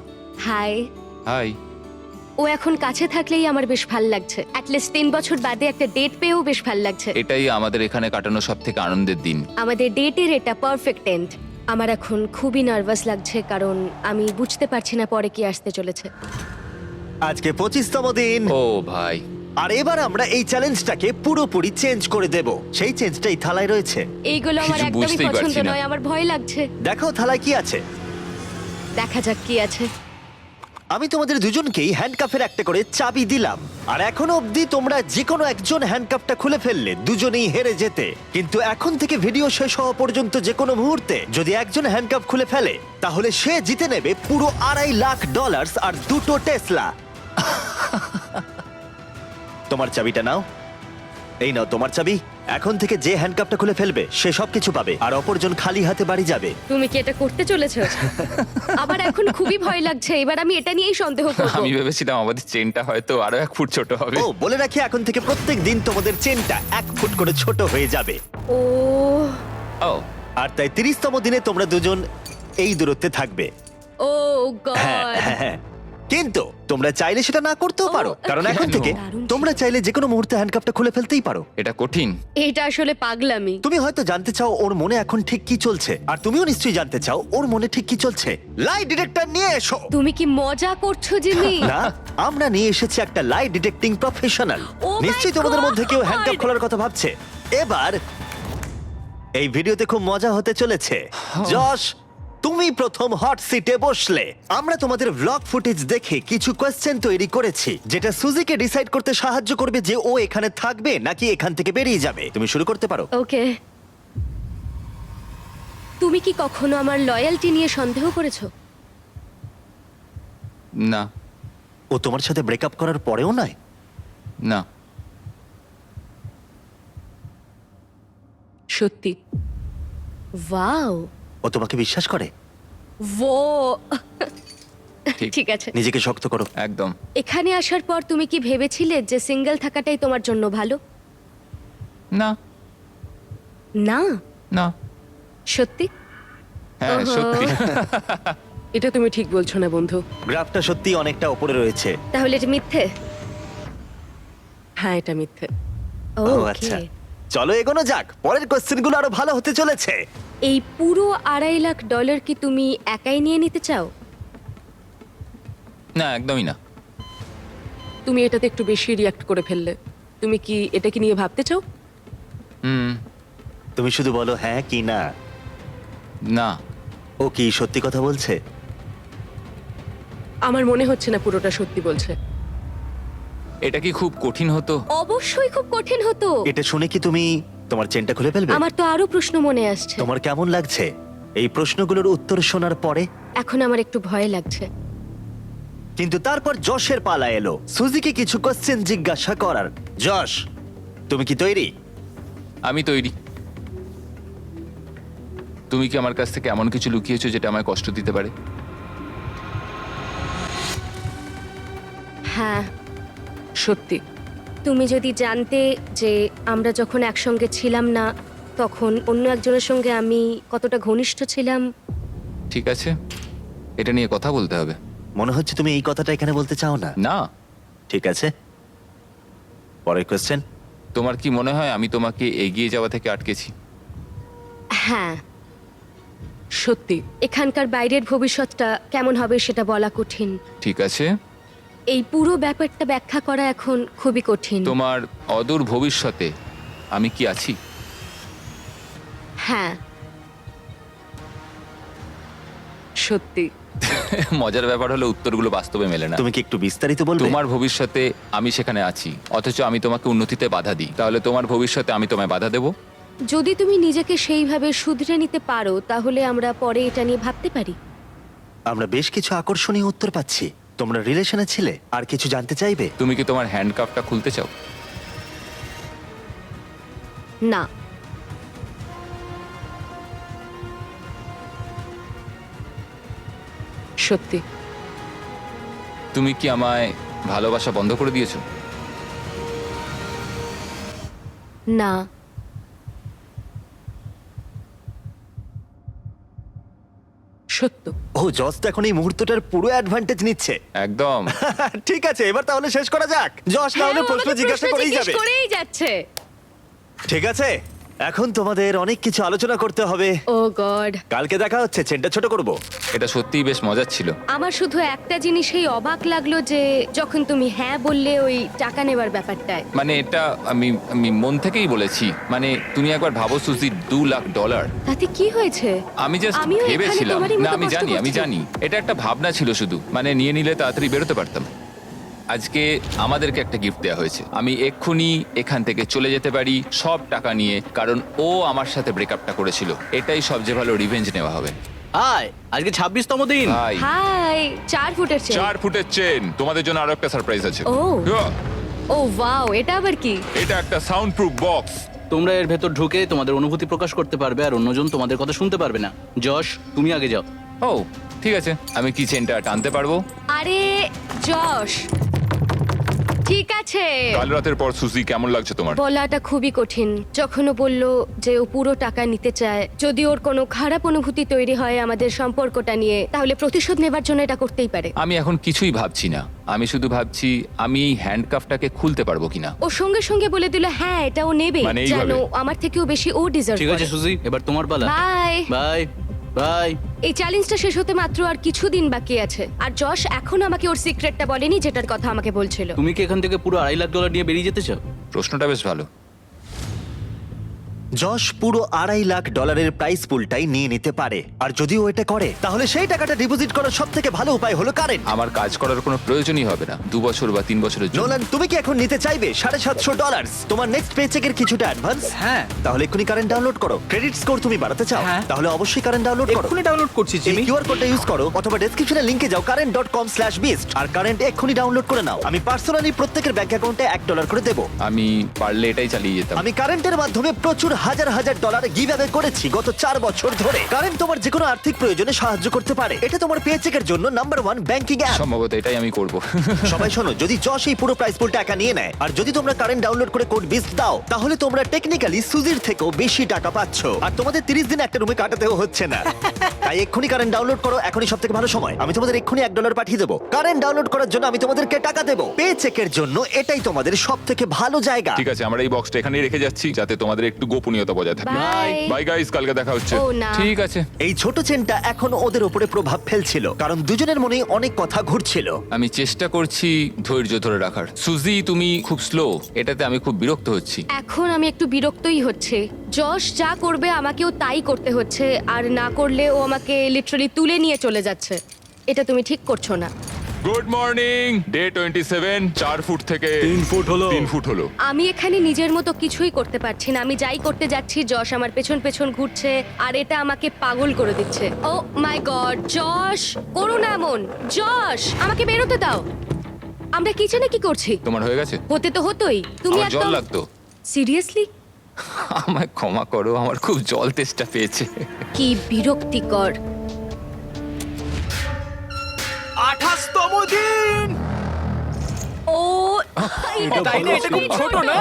হাই। হাই। ও এখন কাছে থাকলেই আমার বেশ ভাল লাগছে। অ্যাটলিস্ট 3 বছর বাদে একটা ডেট পেয়েও বেশ ভাল লাগছে। এটাই আমাদের এখানে কাটানো সব থেকে আনন্দের দিন। আমাদের ডেটের এটা পারফেক্ট এন্ড। আমার এখন খুবই নার্ভাস লাগছে, কারণ আমি বুঝতে পারছি না পরে কি আসতে চলেছে। আজকে 25তম দিন, ও ভাই, আর এবার আমরা এই চ্যালেঞ্জটাকে পুরোপুরি চেঞ্জ করে দেব। সেই চেঞ্জটাই থালায় রয়েছে। এইগুলো আমার কিছু একদমই বুঝতেই পছন্দ পারছি না। নয়, আমার ভয় লাগছে। দেখো থালায় কি আছে। দেখা যাক কি আছে। আমি তোমাদের দুজনকেই হ্যান্ডকাফের একটা করে চাবি দিলাম, আর এখনো অবধি তোমরা যে কোনো একজন হ্যান্ডকাফটা খুলে ফেললে দুজনেই হেরে যেতে। কিন্তু এখন থেকে ভিডিও শেষ হওয়া পর্যন্ত যে কোনো মুহূর্তে যদি একজন হ্যান্ডকাফ খুলে ফেলে তাহলে সে জিতে নেবে পুরো $2.5 লাখ আর 2টো টেসলা। তোমার চাবিটা নাও। এই নাও তোমার চাবি। এখন থেকে যে হ্যান্ডকাফটা খুলে ফেলবে সে সবকিছু পাবে, আর অপরজন খালি হাতে বাড়ি যাবে। তুমি কি এটা করতে চলেছো? আমার এখন খুবই ভয় লাগছে, এবার আমি এটা নিয়েই সন্দেহ করব। আমি ভেবেছিলাম আমাদের চেনটা হয়তো আরো 1 ফুট ছোট হবে। ও বলে রাখি, এখন থেকে প্রত্যেক দিন তোমাদের চেনটা 1 ফুট করে ছোট হয়ে যাবে। ও ও আর তাই 30তম দিনে তোমরা দুজন এই দূরত্বে থাকবে। ও হ্যাঁ, গড। হ্যাঁ, হ্যাঁ। কিন্তু তোমরা চাইলে সেটা না করতেও পারো, কারণ এখন কেন? থেকে দারুণ তোমরা চাইলে যে কোনো মুহূর্তে হ্যান্ডকাপটা খুলে ফেলতেই পারো। এটা কঠিন। এটা আসলে পাগলামি। তুমি হয়তো জানতে চাও ওর মনে এখন ঠিক কি চলছে, আর তুমিও নিশ্চয়ই জানতে চাও ওর মনে ঠিক কি চলছে। লাই ডিটেক্টর নিয়ে এসো। তুমি কি মজা করছো জিমি? না, আমরা নিয়ে এসেছি একটা লাই ডিটেক্টিং প্রফেশনাল। Oh my নিশ্চয়ই তোমাদের মধ্যে কেউ God! হ্যান্ডকাপ খোলার কথা ভাবছে। এবার এই ভিডিওতে খুব মজা হতে চলেছে। যশ, তুমি প্রথম হট সিটে বসলে। আমরা তোমাদের ব্লগ ফুটেজ দেখে কিছু কোয়েশ্চেন তৈরি করেছি, যেটা সুজিকে ডিসাইড করতে সাহায্য করবে যে ও এখানে থাকবে নাকি এখান থেকে বেরিয়ে যাবে। তুমি শুরু করতে পারো। ওকে। তুমি কি কখনো আমার লয়্যালটি নিয়ে সন্দেহ করেছো? না, ও তোমার সাথে ব্রেকআপ করার পরেও নয়? না। সত্যি? ওয়াও। ও তোমাকে বিশ্বাস করে? ও ঠিক। ঠিক আছে। নিজেকে শক্ত করো। একদম। এখানে আসার পর তুমি কি ভেবেছিলে যে সিঙ্গেল থাকাটাই তোমার জন্য ভালো? না, না। না। সত্যি? হ্যাঁ, সত্যি। এটা তুমি ঠিক বলছো না বন্ধু। গ্রাফটা সত্যি অনেকটা উপরে রয়েছে। তাহলে এটা মিথ্যে? হ্যাঁ, এটা মিথ্যে। ও আচ্ছা, চলো এগোনো যাক। পরের কোশ্চেনগুলো আরো ভালো হতে চলেছে। এই পুরো $2.5 লাখ কি তুমি একাই নিয়ে নিতে চাও? না, একদমই না। তুমি এটাতে একটু বেশি রিয়াক্ট করে ফেললে। তুমি কি এটাকে নিয়ে ভাবতে চাও? হুম। তুমি শুধু বলো হ্যাঁ কি না। না। ও কি সত্যি কথা বলছে? আমার মনে হচ্ছে না পুরোটা সত্যি বলছে। এটা কি খুব কঠিন হতো? অবশ্যই খুব কঠিন হতো। এটা শুনে কি তুমি তোমার চেনটা খুলে ফেলবে? আমার তো আরো প্রশ্ন মনে আসছে। তোমার কেমন লাগছে এই প্রশ্নগুলোর উত্তর শোনার পরে? এখন আমার একটু ভয় লাগছে। কিন্তু তারপর যশের পালা এলো সুজিকে কিছু কোশ্চেন জিজ্ঞাসা করার। যশ, তুমি কি তৈরি? আমি তৈরি। তুমি কি আমার কাছ থেকে এমন কিছু লুকিয়েছো যেটা আমায় কষ্ট দিতে পারে? হ্যাঁ। সত্যি? তুমি যদি জানতে যে আমরা যখন একসঙ্গে ছিলাম না তখন অন্য একজনের সঙ্গে আমি কতটা ঘনিষ্ঠ ছিলাম। ঠিক আছে, এটা নিয়ে কথা বলতে হবে। মনে হচ্ছে তুমি এই কথাটা এখানে বলতে চাও না। না। ঠিক আছে, পরের কোশ্চেন। তোমার কি মনে হয় আমি তোমাকে এগিয়ে যাওয়া থেকে আটকেছি? হ্যাঁ। সত্যি? এখানকার বাইরের ভবিষ্যৎটা কেমন হবে সেটা বলা কঠিন। ঠিক আছে। এই পুরো ব্যাপারটা ব্যাখ্যা করা এখন খুবই কঠিন। তোমার অদূর ভবিষ্যতে আমি কি আছি? হ্যাঁ। সত্যি? মজার ব্যাপার হলো উত্তরগুলো বাস্তবে মেলে না। তুমি কি একটু বিস্তারিত বলবে? তোমার ভবিষ্যতে আমি সেখানে আছি, অথচ আমি তোমাকে উন্নতিতে বাধা দিই। তাহলে তোমার ভবিষ্যতে আমি তোমায় বাধা দেব? যদি তুমি নিজেকে সেইভাবে শুধরে নিতে পারো তাহলে আমরা পরে এটা নিয়ে ভাবতে পারি। আমরা বেশ কিছু আকর্ষণীয় উত্তর পাচ্ছি। তোমরা রিলেশনে ছিলে, আর কিছু জানতে চাইবে? তুমি কি তোমার হ্যান্ডকাফটা খুলতে চাও? না। সত্যি? তুমি কি আমায় ভালোবাসা বন্ধ করে দিয়েছো? না। সত্য? ও, জস তো এখন এই মুহূর্তটার পুরো অ্যাডভান্টেজ নিচ্ছে। একদম। ঠিক আছে, এবার তাহলে শেষ করা যাক। যশ না হলে হ্যাঁ, ও প্রশ্ন আমাকে জিজ্ঞাসা করেই জিজ্ঞেস যাবে। করেই যাচ্ছে। ঠিক আছে, এখন তোমাদের অনেক কিছু আলোচনা করতে হবে। ও গড। কালকে দেখা হচ্ছে। চেনটা ছোট করব। এটা সত্যিই বেশ মজার ছিল। আমার শুধু একটা জিনিসেই অবাক লাগলো যে যখন তুমি হ্যাঁ বললে ওই টাকা নেবার ব্যাপারটায়। মানে এটা আমি আমি মন থেকেই বলেছি। মানে তুমি একবার ভাবো সুজি, $2 লাখ। তাতে কি হয়েছে? আমি জাস্ট আমিও এখানে ভেবেছিলাম। তোমারই না, মতো আমি কষ্ট জানি, আমি করছি। জানি এটা একটা ভাবনা ছিল শুধু। মানে নিয়ে নিলে তাড়াতাড়ি বেরোতে পারতাম। আজকে আমাদেরকে একটা গিফট দেওয়া হয়েছে। আমি এক্ষুনি এখান থেকে চলে যেতে পারি সব টাকা নিয়ে, কারণ ও আমার সাথে ব্রেকআপটা করেছিল। এটাই সবচেয়ে ভালো রিভেঞ্জ নেওয়া হবে। হাই, আজকে 26তম দিন। ভাই, হাই। 4 ফুটের চেন। 4 ফুটের চেন। তোমাদের জন্য আরো একটা সারপ্রাইজ আছে। ও। Yeah, ও ওয়াও, এটা আবার কি? এটা একটা সাউন্ড প্রুফ বক্স। তোমরা এর ভেতর ঢুকে তোমাদের অনুভূতি প্রকাশ করতে পারবে, আর অন্যজন তোমাদের কথা শুনতে পারবে না। যশ, তুমি আগে যাও। ও ঠিক আছে, আমি কি চেনটা টানতে পারবো? আরে যশ, ঠিক আছে। কাল রাতের পর সুজি কেমন লাগছে তোমার? বলাটা খুবই কঠিন। যখন ও বলল যে ও পুরো টাকা নিতে চায়, যদি ওর কোনো খারাপ অনুভূতি তৈরি হয় আমাদের সম্পর্কটা নিয়ে, তাহলে প্রতিশোধ নেবার জন্য এটা করতেই পারে। আমি এখন কিছুই ভাবছি না, আমি শুধু ভাবছি আমি এই হ্যান্ডকাফটাকে খুলতে পারবো কিনা। ও সঙ্গে সঙ্গে বলে দিল হ্যাঁ এটা ও নেবে, মানে এইভাবে? জানো আমার থেকেও বেশি ও ডিজার্ভ ঠিক আছে করে। সুজি, এবার তোমার পালা। বাই। Bye bye. এই চ্যালেঞ্জটা শেষ হতে মাত্র আর কিছুদিন বাকি আছে, আর যশ এখন আমাকে ওর সিক্রেটটা বলেনি যেটার কথা আমাকে বলছিল। তুমি কি এখান থেকে পুরো $2.5 লাখ নিয়ে বেরিয়ে যেতে চাও? প্রশ্নটা বেশ ভালো। যশ পুরো $2.5 লাখ প্রাইস পুলটাই নিয়ে নিতে পারে, আর যদি ও এটা করে তাহলে সেই টাকাটা ডিপোজিট করার সব থেকে ভালো উপায় হলো কারেন্ট। আমার কাজ করার কোনো প্রয়োজনই হবে না 2 বছর বা 3 বছরের জন্য। নোলান, তুমি কি এখন নিতে চাইবে $750 তোমার নেক্সট পেচেকের কিছুটা অ্যাডভান্স? হ্যাঁ। তাহলে এক্ষুনি কারেন্ট ডাউনলোড করো। ক্রেডিট স্কোর তুমি বাড়াতে চাও? হ্যাঁ। তাহলে অবশ্যই কারেন্ট ডাউনলোড করো। এক্ষুনি ডাউনলোড করছি এই জিমি। কিউআর কোডটা ইউজ করো অথবা ডেসক্রিপশনে লিংকে যাও current.com/beast আর কারেন্ট এক্ষুনি ডাউনলোড করে নাও। আমি পার্সোনালি প্রত্যেকের ব্যাংক অ্যাকাউন্টে $1 করে দেব। আমি পারলে এটাই চালিয়ে যেতাম। আমি কারেন্টের মাধ্যমে প্রচুর হাজার হাজার ডলার গিভঅ্যাওয়ে করেছি গত 4 বছর ধরে। কারেন্ট তোমার যে কোনো আর্থিক প্রয়োজনে সাহায্য করতে পারে। এটা তোমার পেচেকের জন্য নাম্বার 1 ব্যাংকিং অ্যাপ। সম্ভবত এটাই আমি করব। সবাই শোনো, যদি যশ এই পুরো প্রাইস পুলটা একা নিয়ে নেয় আর যদি তোমরা কারেন্ট ডাউনলোড করে কোড বিস্ট দাও, তাহলে তোমরা টেকনিক্যালি সুজির থেকেও বেশি টাকা পাচ্ছ, আর তোমাদের 30 দিন একটা রুমে কাটাতেও হচ্ছে না। তাই এক্ষুনি কারেন্ট ডাউনলোড করো, এখনই সবথেকে ভালো সময়। আমি তোমাদের এক্ষুনি $1 পাঠিয়ে দেবো। কারেন্ট ডাউনলোড করার জন্য আমি তোমাদেরকে টাকা দেবো। পে চেকের জন্য এটাই তোমাদের সবথেকে ভালো জায়গা। ঠিক আছে, আমরা এই বক্সটা এখানেই রেখে যাচ্ছি যাতে তোমাদের একটু গোপনীয়তা বজায় থাকে। বাই। বাই গাইস, কালকে দেখা হচ্ছে। ও, না। ঠিক আছে। এই ছোট চেনটা এখন ওদের উপরে প্রভাব ফেলছিল, কারণ দুজনের মনে অনেক কথা ঘুরছিল। আমি চেষ্টা করছি ধৈর্য ধরে রাখার। সুজি, তুমি খুব স্লো, এটাতে আমি খুব বিরক্ত হচ্ছি। এখন আমি একটু বিরক্তই হচ্ছে। যশ যা করবে আমাকেও তাই করতে হচ্ছে, আর না করলে ও আমাকে লিটারালি তুলে নিয়ে চলে যাচ্ছে। এটা তুমি ঠিক করছো না। Good morning. ডে 27, 4 ফুট থেকে 3 ফুট হলো। 3 ফুট হলো। আমি এখানে নিজের মতো কিছুই করতে পারছি না। আমি যাই করতে যাচ্ছি যশ আমার পেছন পেছন ঘুরছে, আর এটা আমাকে পাগল করে দিচ্ছে। ও মাই গড, যশ করো না এমন। যশ আমাকে বেরোতে দাও। আমরা কিচেনে কি করছি? তোমার হয়ে গেছে? হতে তো হতোই। তুমি আমার জল একদম লাগতো। সিরিয়াসলি? আমায় ক্ষমা করো, আমার খুব জল তেষ্টা পেয়েছে। কি বিরক্তিকর। 28তম দিন। ও তাই না, এটা খুব ছোট না?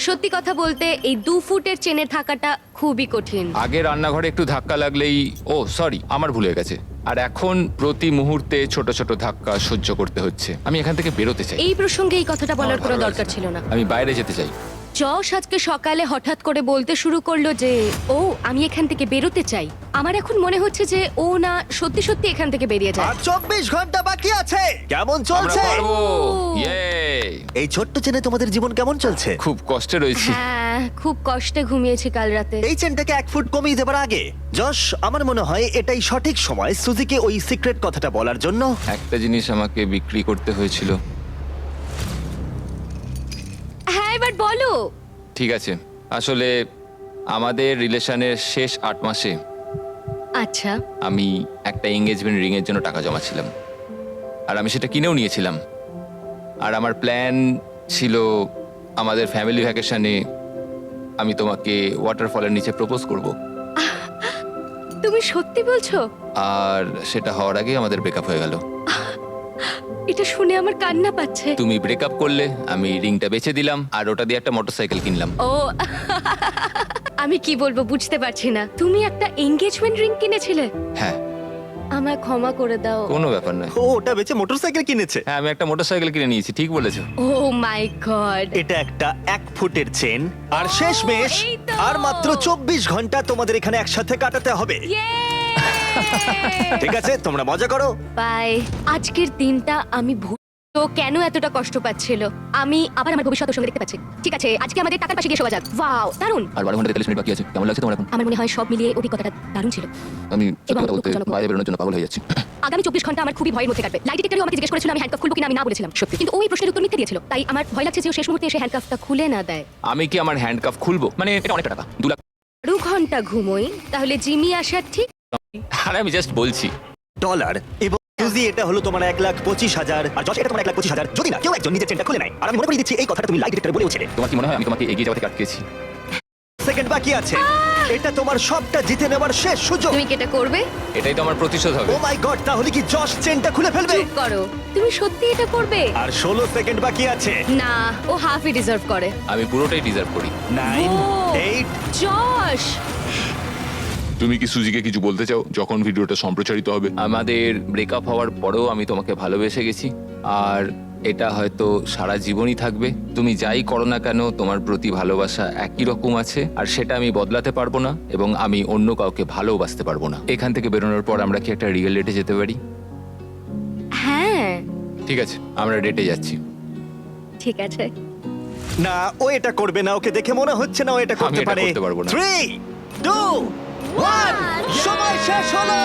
সত্যি কথা বলতে এই 2 ফুটের চেনে থাকাটা খুবই কঠিন। আগে রান্নাঘরে একটু ধাক্কা লাগলেই, ও সরি, আমার ভুল হয়ে গেছে। আর এখন প্রতি মুহূর্তে ছোট ছোট ধাক্কা সহ্য করতে হচ্ছে। আমি এখান থেকে বেরোতে চাই। এই প্রসঙ্গে এই কথাটা বলার আমার কোনো ভালো দরকার লাগছে ছিল না। আমি বাইরে যেতে চাই। যশ আজকে সকালে হঠাৎ করে বলতে শুরু করলো যে ও আমি এখান থেকে বেরোতে চাই। আমার এখন মনে হচ্ছে যে ও না সত্যি সত্যি এখান থেকে বেরিয়ে যায়। আর 24 ঘন্টা বাকি আছে। কেমন আমরা চলছে? পারবো। ও। ইয়ে! এই ছোট্ট চেনে তোমাদের জীবন কেমন চলছে? খুব কষ্টে রয়েছি। হ্যাঁ, খুব কষ্টে ঘুমিয়েছি কাল রাতে। এই চেনটাকে 1 ফুট কমিয়ে দেবার আগে যশ, আমার মনে হয় এটাই সঠিক সময় সুজিকে ওই সিক্রেট কথাটা বলার জন্য। একটা জিনিস আমাকে বিক্রি করতে হয়েছিল। হ্যাঁ, এবার বলো। ঠিক আছে, আসলে আমাদের রিলেশনের শেষ 8 মাসে আচ্ছা, আমি একটা এঙ্গেজমেন্ট রিং এর জন্য টাকা জমাচ্ছিলাম, আর আমি সেটা কিনেও নিয়েছিলাম। আর আমার প্ল্যান ছিল আমাদের ফ্যামিলি ভ্যাকেশনে আমি তোমাকে ওয়াটারফলের নিচে প্রপোজ করব, তুমি সত্যি বলছো? আর সেটা হওয়ার আগে আমাদের ব্রেকআপ হয়ে গেল। এটা শুনে আমার কান্না পাচ্ছে। তুমি ব্রেকআপ করলে, আমি রিংটা বেচে দিলাম, আর ওটা দিয়ে একটা মোটরসাইকেল কিনলাম। ও আমি কি বলবো বুঝতে পারছি না। তুমি একটা এনগেজমেন্ট রিং কিনেছিলে? হ্যাঁ, আমায় ক্ষমা করে দাও। কোনো ব্যাপার নয়। ও ওটা বেচে মোটরসাইকেল কিনেছে। হ্যাঁ, আমি একটা মোটরসাইকেল কিনে নিয়েছি, ঠিক বলেছো। ও মাই গড। এটা একটা 1 ফুটের চেন, আর শেষমেশ এই তো। আর মাত্র 24 ঘন্টা তোমাদের এখানে একসাথে কাটাতে হবে। ঠিক আছে, তোমরা মজা করো। বাই। আজকের দিনটা আমি তো কেন এতটা কষ্ট পাচ্ছিল আমি আবার আমার ভবিষ্যতের সঙ্গে দেখতে পাচ্ছি। ঠিক আছে, আজকে আমাদের টাকার পাশে গিয়ে শোয়া যাক। ওয়াও, দারুণ। আর 12 ঘন্টা 43 মিনিট বাকি আছে। কেমন লাগছে তোমার এখন? আমার মনে হয় সব মিলিয়ে অভিজ্ঞতাটা দারুণ ছিল। আমি সত্যি এবং কথা বলতে দুঃখজনক। বাইরে বেরোনোর জন্য পাগল হয়ে যাচ্ছি। আগামী 24 ঘন্টা আমার খুবই ভয়ের মধ্যে কাটবে। লাইট ডিটেক্টরও আমাকে জিজ্ঞেস করেছিল আমি হ্যান্ডকাফ খুলবো কিনা, আমি না বলেছিলাম সত্যি। কিন্তু ওই প্রশ্নের উত্তর মিথ্যে দিয়েছিল, তাই আমার ভয় লাগছে যে ও শেষ মুহূর্তে এসে হ্যান্ডকাফটা খুলে না দেয়। আমি কি আমার হ্যান্ডকাফ খুলবো? মানে এটা অনেক টাকা, 2 লাখ। 2 ঘন্টা ঘুমোই, তাহলে জিমি আসার ঠিক। আর আমি জাস্ট বলছি। ডলার এবং সুজি, এটা হলো তোমার 1,25,000 আর যশ এটা তোমার 1,25,000। যদি না কেউ একজন নিজের চেনটা খুলে নেয়। আর আমি মনে করি দিচ্ছি এই কথাটা তুমি লাইট ডিটেক্টরে বলেওছিলে। তোমার কি মনে হয় আমি তোমাকে এগিয়ে যাওয়া থেকে আটকেছি? সেকেন্ড বাকি আছে। এটা তোমার সবটা জিতে নেবার শেষ সুযোগ। তুমি কি এটা করবে? এটাই তো আমার প্রতিশোধ হবে। ও মাই গড, তাহলে কি জশ চেনটা খুলে ফেলবে? চুপ করো, তুমি সত্যি এটা করবে? আর 16 সেকেন্ড বাকি আছে। না, ও হাফই ডিজার্ভ করে। আমি পুরোটাই ডিজার্ভ করি। 9 ও, 8 জশ, তুমি কি সুজিকে কিছু বলতে চাও যখন ভিডিওটা সম্প্রচারিত হবে? আমাদের ব্রেকআপ হওয়ার পরেও আমি তোমাকে ভালোবেসে গেছি, আর এটা হয়তো সারা জীবনই থাকবে। তুমি যাই করো না কেন, তোমার প্রতি ভালোবাসা একই রকম আছে, আর সেটা আমি বদলাতে পারবো না, এবং আমি অন্য কাউকে ভালোবাসতে পারবো না। এখান থেকে বেরোনোর পর আমরা কি একটা রিয়েল ডেটে যেতে পারি? হ্যাঁ ঠিক আছে, আমরা ডেটে যাচ্ছি। ঠিক আছে। না, ও এটা করবে না। ওকে দেখে মনে হচ্ছে না ও এটা আমি করতে এটা পারে। করতে পারবো না। 3 2 1 সময় শেষ হলো।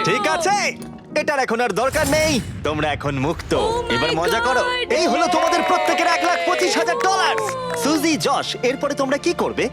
ঠিক আছে, এটার এখন আর দরকার নেই। তোমরা এখন মুক্ত। এবার মজা করো। এই হলো তোমাদের প্রত্যেকের $1,25,000। সুজি, জশ, এরপরে তোমরা কি করবে?